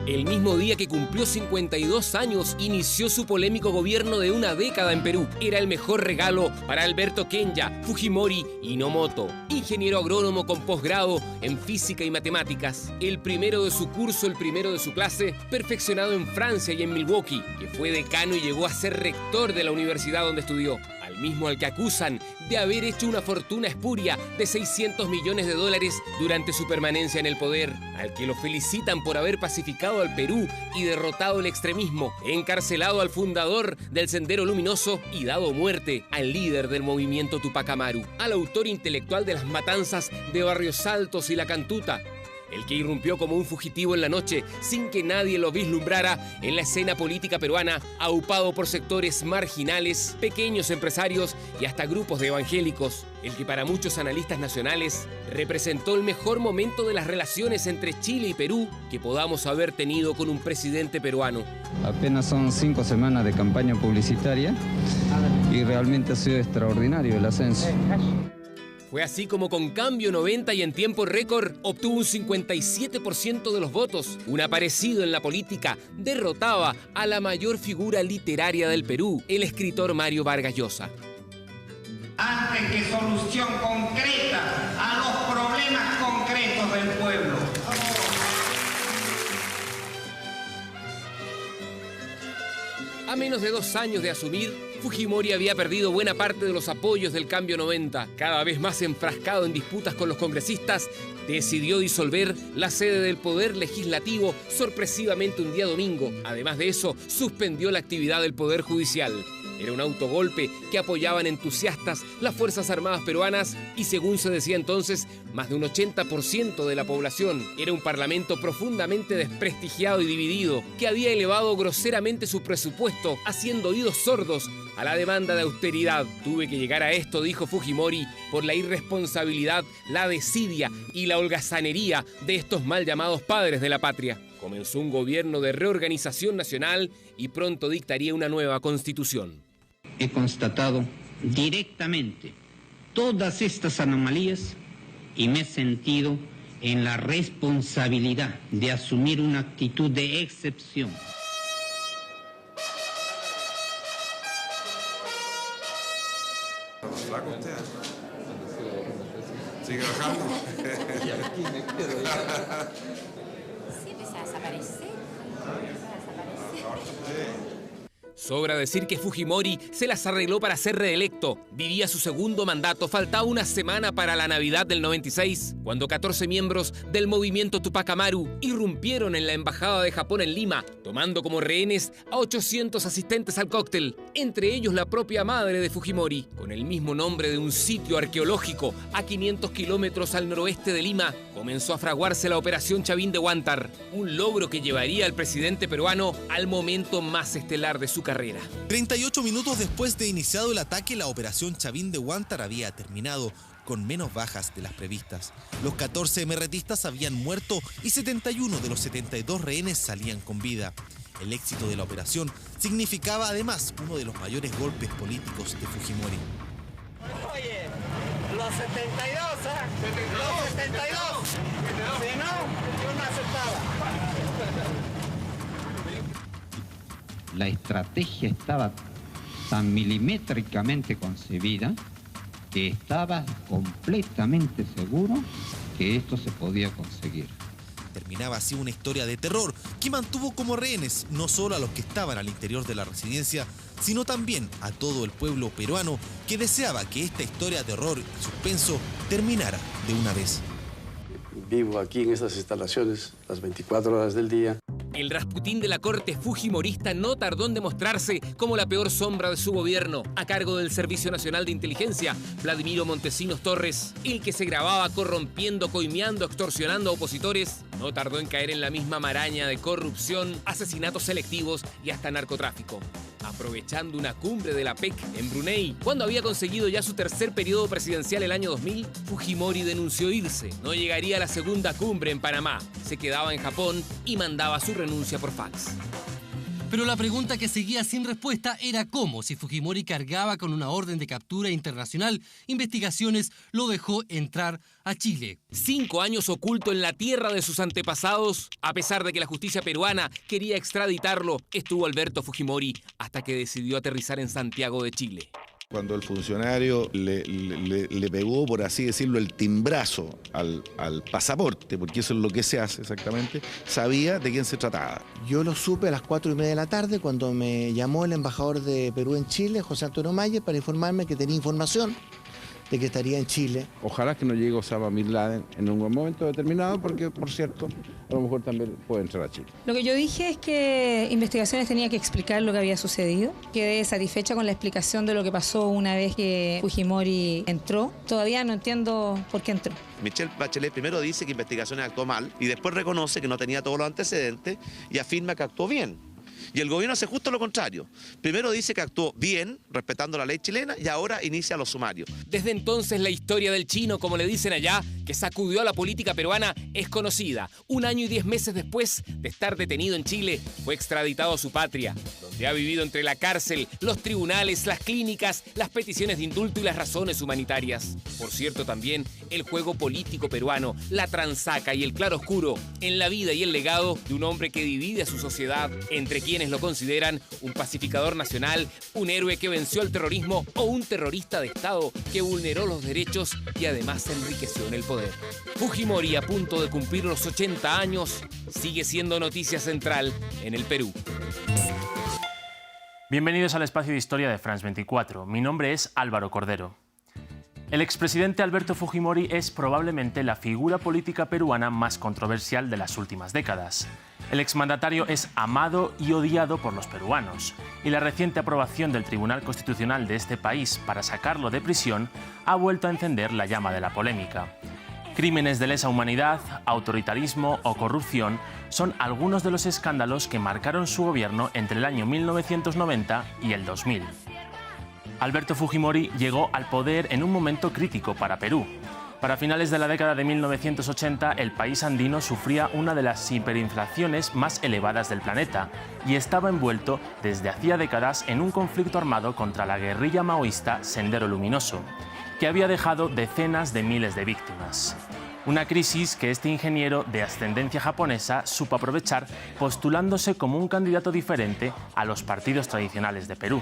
El mismo día que cumplió 52 años, inició su polémico gobierno de una década en Perú. Era el mejor regalo para Alberto Kenya Fujimori Inomoto, ingeniero agrónomo con posgrado en física y matemáticas. El primero de su curso, el primero de su clase, perfeccionado en Francia y en Milwaukee, que fue decano y llegó a ser rector de la universidad donde estudió. Al mismo al que acusan de haber hecho una fortuna espuria de $600 millones durante su permanencia en el poder, al que lo felicitan por haber pacificado al Perú y derrotado el extremismo, encarcelado al fundador del Sendero Luminoso y dado muerte al líder del movimiento Tupac Amaru, al autor intelectual de las matanzas de Barrios Altos y La Cantuta, el que irrumpió como un fugitivo en la noche sin que nadie lo vislumbrara en la escena política peruana, aupado por sectores marginales, pequeños empresarios y hasta grupos de evangélicos, el que para muchos analistas nacionales representó el mejor momento de las relaciones entre Chile y Perú que podamos haber tenido con un presidente peruano. Apenas son 5 semanas de campaña publicitaria y realmente ha sido extraordinario el ascenso. Fue así como con Cambio 90 y en tiempo récord obtuvo un 57% de los votos. Un aparecido en la política derrotaba a la mayor figura literaria del Perú, el escritor Mario Vargas Llosa. Antes que solución concreta a los problemas concretos del pueblo. A menos de 2 años de asumir, Fujimori había perdido buena parte de los apoyos del Cambio 90. Cada vez más enfrascado en disputas con los congresistas, decidió disolver la sede del Poder Legislativo sorpresivamente un día domingo. Además de eso, suspendió la actividad del Poder Judicial. Era un autogolpe que apoyaban entusiastas las Fuerzas Armadas peruanas y, según se decía entonces, más de un 80% de la población. Era un parlamento profundamente desprestigiado y dividido, que había elevado groseramente su presupuesto, haciendo oídos sordos a la demanda de austeridad. Tuve que llegar a esto, dijo Fujimori, por la irresponsabilidad, la desidia y la holgazanería de estos mal llamados padres de la patria. Comenzó un gobierno de reorganización nacional y pronto dictaría una nueva constitución. He constatado directamente todas estas anomalías y me he sentido en la responsabilidad de asumir una actitud de excepción. ¿Flaco usted? ¿Sigue bajando? Y aquí me quedo ya. Sí, empieza a desaparecer. Sobra decir que Fujimori se las arregló para ser reelecto. Vivía su segundo mandato. Faltaba una semana para la Navidad del 96, cuando 14 miembros del movimiento Tupac Amaru irrumpieron en la embajada de Japón en Lima, tomando como rehenes a 800 asistentes al cóctel, entre ellos la propia madre de Fujimori. Con el mismo nombre de un sitio arqueológico a 500 kilómetros al noroeste de Lima, comenzó a fraguarse la Operación Chavín de Huántar, un logro que llevaría al presidente peruano al momento más estelar de su carrera. 38 minutos después de iniciado el ataque, la operación Chavín de Huántar había terminado con menos bajas de las previstas. Los 14 emerretistas habían muerto y 71 de los 72 rehenes salían con vida. El éxito de la operación significaba además uno de los mayores golpes políticos de Fujimori. Oye, los 72, ¿eh? Los 72. Si no, yo no aceptaba. La estrategia estaba tan milimétricamente concebida que estaba completamente seguro que esto se podía conseguir. Terminaba así una historia de terror que mantuvo como rehenes no solo a los que estaban al interior de la residencia, sino también a todo el pueblo peruano que deseaba que esta historia de horror y suspenso terminara de una vez. Vivo aquí en estas instalaciones las 24 horas del día. El Rasputín de la corte fujimorista no tardó en demostrarse como la peor sombra de su gobierno, a cargo del Servicio Nacional de Inteligencia, Vladimiro Montesinos Torres, el que se grababa corrompiendo, coimeando, extorsionando a opositores, no tardó en caer en la misma maraña de corrupción, asesinatos selectivos y hasta narcotráfico. Aprovechando una cumbre de la PEC en Brunei, cuando había conseguido ya su tercer periodo presidencial el año 2000, Fujimori denunció irse. No llegaría a la segunda cumbre en Panamá, se quedaba en Japón y mandaba su renuncia por fax. Pero la pregunta que seguía sin respuesta era cómo, si Fujimori cargaba con una orden de captura internacional, Investigaciones lo dejó entrar a Chile. 5 años oculto en la tierra de sus antepasados. A pesar de que la justicia peruana quería extraditarlo, estuvo Alberto Fujimori hasta que decidió aterrizar en Santiago de Chile. Cuando el funcionario le pegó, por así decirlo, el timbrazo al pasaporte, porque eso es lo que se hace exactamente, sabía de quién se trataba. Yo lo supe a las 4:30 de la tarde cuando me llamó el embajador de Perú en Chile, José Antonio Mayer, para informarme que tenía información de que estaría en Chile. Ojalá que no llegue Osama Bin Laden en un momento determinado, porque, por cierto, a lo mejor también puede entrar a Chile. Lo que yo dije es que Investigaciones tenía que explicar lo que había sucedido. Quedé satisfecha con la explicación de lo que pasó una vez que Fujimori entró. Todavía no entiendo por qué entró. Michelle Bachelet primero dice que Investigaciones actuó mal y después reconoce que no tenía todos los antecedentes y afirma que actuó bien. Y el gobierno hace justo lo contrario. Primero dice que actuó bien, respetando la ley chilena, y ahora inicia los sumarios. Desde entonces la historia del chino, como le dicen allá, que sacudió a la política peruana, es conocida. 1 año y 10 meses después de estar detenido en Chile, fue extraditado a su patria, donde ha vivido entre la cárcel, los tribunales, las clínicas, las peticiones de indulto y las razones humanitarias. Por cierto, también el juego político peruano, la transaca y el claroscuro en la vida y el legado de un hombre que divide a su sociedad entre quienes lo consideran un pacificador nacional, un héroe que venció al terrorismo o un terrorista de Estado que vulneró los derechos y además se enriqueció en el poder. Fujimori, a punto de cumplir los 80 años, sigue siendo noticia central en el Perú. Bienvenidos al espacio de historia de France 24. Mi nombre es Álvaro Cordero. El expresidente Alberto Fujimori es probablemente la figura política peruana más controversial de las últimas décadas. El exmandatario es amado y odiado por los peruanos, y la reciente aprobación del Tribunal Constitucional de este país para sacarlo de prisión ha vuelto a encender la llama de la polémica. Crímenes de lesa humanidad, autoritarismo o corrupción son algunos de los escándalos que marcaron su gobierno entre el año 1990 y el 2000. Alberto Fujimori llegó al poder en un momento crítico para Perú. Para finales de la década de 1980, el país andino sufría una de las hiperinflaciones más elevadas del planeta y estaba envuelto desde hacía décadas en un conflicto armado contra la guerrilla maoísta Sendero Luminoso, que había dejado decenas de miles de víctimas. Una crisis que este ingeniero de ascendencia japonesa supo aprovechar postulándose como un candidato diferente a los partidos tradicionales de Perú.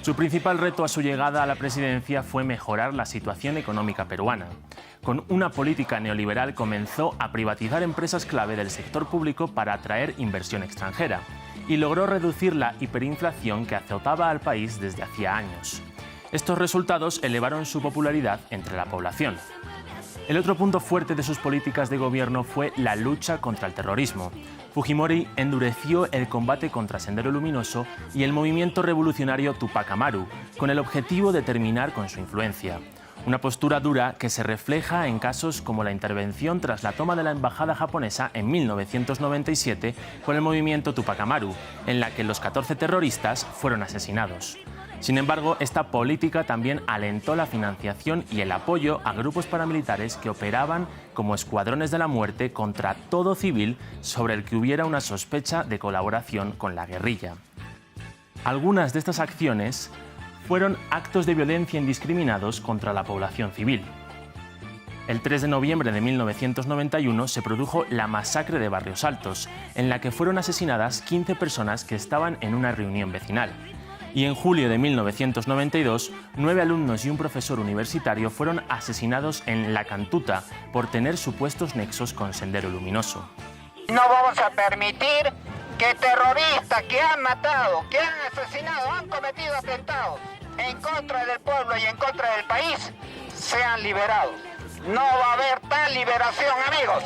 Su principal reto a su llegada a la presidencia fue mejorar la situación económica peruana. Con una política neoliberal comenzó a privatizar empresas clave del sector público para atraer inversión extranjera y logró reducir la hiperinflación que azotaba al país desde hacía años. Estos resultados elevaron su popularidad entre la población. El otro punto fuerte de sus políticas de gobierno fue la lucha contra el terrorismo. Fujimori endureció el combate contra Sendero Luminoso y el movimiento revolucionario Tupac Amaru, con el objetivo de terminar con su influencia. Una postura dura que se refleja en casos como la intervención tras la toma de la embajada japonesa en 1997 con el movimiento Tupac Amaru, en la que los 14 terroristas fueron asesinados. Sin embargo, esta política también alentó la financiación y el apoyo a grupos paramilitares que operaban como escuadrones de la muerte contra todo civil sobre el que hubiera una sospecha de colaboración con la guerrilla. Algunas de estas acciones fueron actos de violencia indiscriminados contra la población civil. El 3 de noviembre de 1991 se produjo la masacre de Barrios Altos, en la que fueron asesinadas 15 personas que estaban en una reunión vecinal. Y en julio de 1992, 9 alumnos y un profesor universitario fueron asesinados en La Cantuta por tener supuestos nexos con Sendero Luminoso. No vamos a permitir que terroristas que han matado, que han asesinado, han cometido atentados en contra del pueblo y en contra del país sean liberados. No va a haber tal liberación, amigos.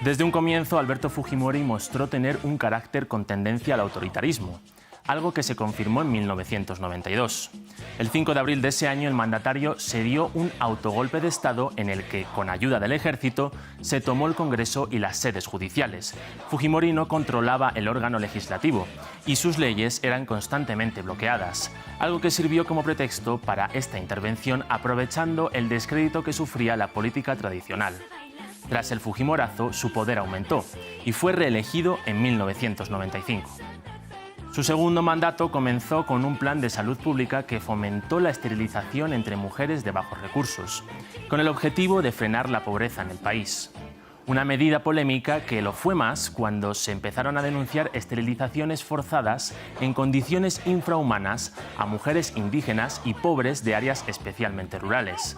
Desde un comienzo, Alberto Fujimori mostró tener un carácter con tendencia al autoritarismo, algo que se confirmó en 1992. El 5 de abril de ese año, el mandatario se dio un autogolpe de Estado en el que, con ayuda del ejército, se tomó el Congreso y las sedes judiciales. Fujimori no controlaba el órgano legislativo y sus leyes eran constantemente bloqueadas, algo que sirvió como pretexto para esta intervención, aprovechando el descrédito que sufría la política tradicional. Tras el Fujimorazo, su poder aumentó y fue reelegido en 1995. Su segundo mandato comenzó con un plan de salud pública que fomentó la esterilización entre mujeres de bajos recursos, con el objetivo de frenar la pobreza en el país. Una medida polémica que lo fue más cuando se empezaron a denunciar esterilizaciones forzadas en condiciones infrahumanas a mujeres indígenas y pobres de áreas especialmente rurales.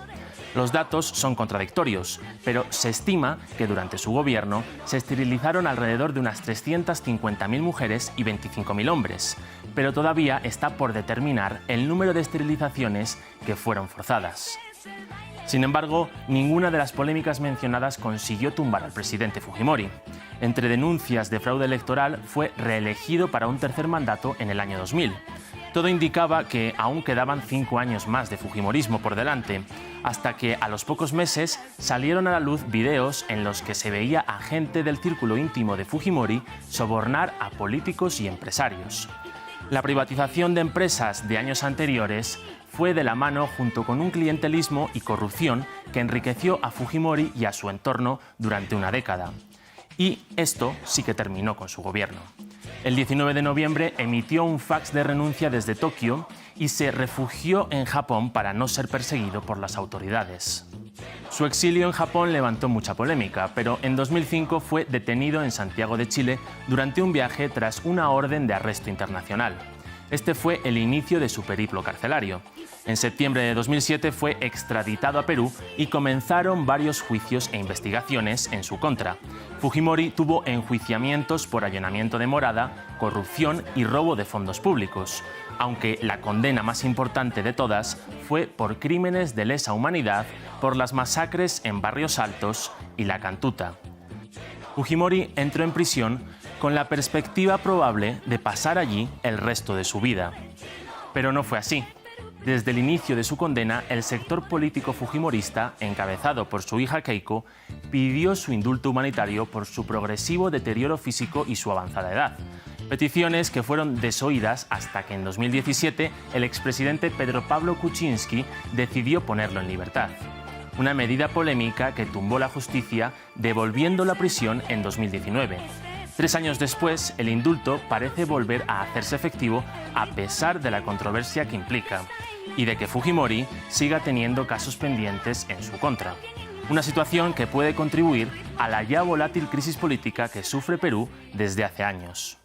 Los datos son contradictorios, pero se estima que durante su gobierno se esterilizaron alrededor de unas 350.000 mujeres y 25.000 hombres, pero todavía está por determinar el número de esterilizaciones que fueron forzadas. Sin embargo, ninguna de las polémicas mencionadas consiguió tumbar al presidente Fujimori. Entre denuncias de fraude electoral, fue reelegido para un tercer mandato en el año 2000. Todo indicaba que aún quedaban 5 años más de fujimorismo por delante, hasta que a los pocos meses salieron a la luz videos en los que se veía a gente del círculo íntimo de Fujimori sobornar a políticos y empresarios. La privatización de empresas de años anteriores fue de la mano junto con un clientelismo y corrupción que enriqueció a Fujimori y a su entorno durante una década. Y esto sí que terminó con su gobierno. El 19 de noviembre emitió un fax de renuncia desde Tokio y se refugió en Japón para no ser perseguido por las autoridades. Su exilio en Japón levantó mucha polémica, pero en 2005 fue detenido en Santiago de Chile durante un viaje tras una orden de arresto internacional. Este fue el inicio de su periplo carcelario. En septiembre de 2007 fue extraditado a Perú y comenzaron varios juicios e investigaciones en su contra. Fujimori tuvo enjuiciamientos por allanamiento de morada, corrupción y robo de fondos públicos, aunque la condena más importante de todas fue por crímenes de lesa humanidad por las masacres en Barrios Altos y La Cantuta. Fujimori entró en prisión con la perspectiva probable de pasar allí el resto de su vida. Pero no fue así. Desde el inicio de su condena, el sector político fujimorista, encabezado por su hija Keiko, pidió su indulto humanitario por su progresivo deterioro físico y su avanzada edad. Peticiones que fueron desoídas hasta que en 2017 el expresidente Pedro Pablo Kuczynski decidió ponerlo en libertad. Una medida polémica que tumbó la justicia, devolviendo la prisión en 2019. 3 años después, el indulto parece volver a hacerse efectivo a pesar de la controversia que implica y de que Fujimori siga teniendo casos pendientes en su contra. Una situación que puede contribuir a la ya volátil crisis política que sufre Perú desde hace años.